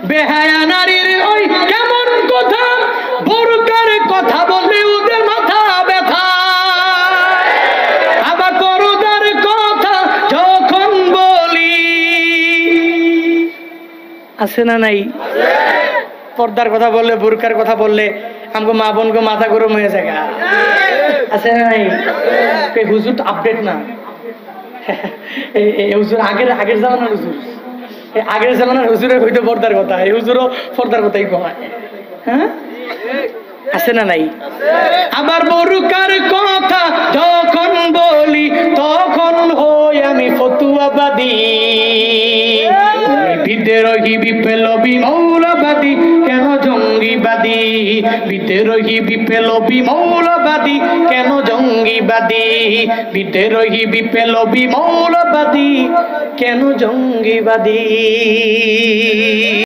বেহায়া নারীর ওই কেমন কথা, বোরকার কথা বললে ওদের মাথা ব্যথা। আবার পর্দার কথা যখন বলি, আছে না নাই? পর্দার কথা বললে, বোরকার কথা বললে আমাকে মা বোনকে মাথা গরম হয়ে যায়। আছে না নাই? হুজুর আপডেট না, হুজুর আগের জামানার হুজুর, আগের জামানার হুজুরের হইতো পর্দার কথা, এই হুজুরও পর্দার কথাই কয়। হ্যাঁ, আছে না নাই? আবার বোরকার কথা যখন বলি তখন হই আমি ফতুয়াবাদী, বিদ্রোহী বিপ্লবী মৌলবাদী কেন জঙ্গিবাদী, বিদ্রোহী বিপ্লবী মৌলবাদী কেন জঙ্গিবাদী, বিদ্রোহী বিপ্লবী মৌলবাদী কেন জঙ্গিবাদী।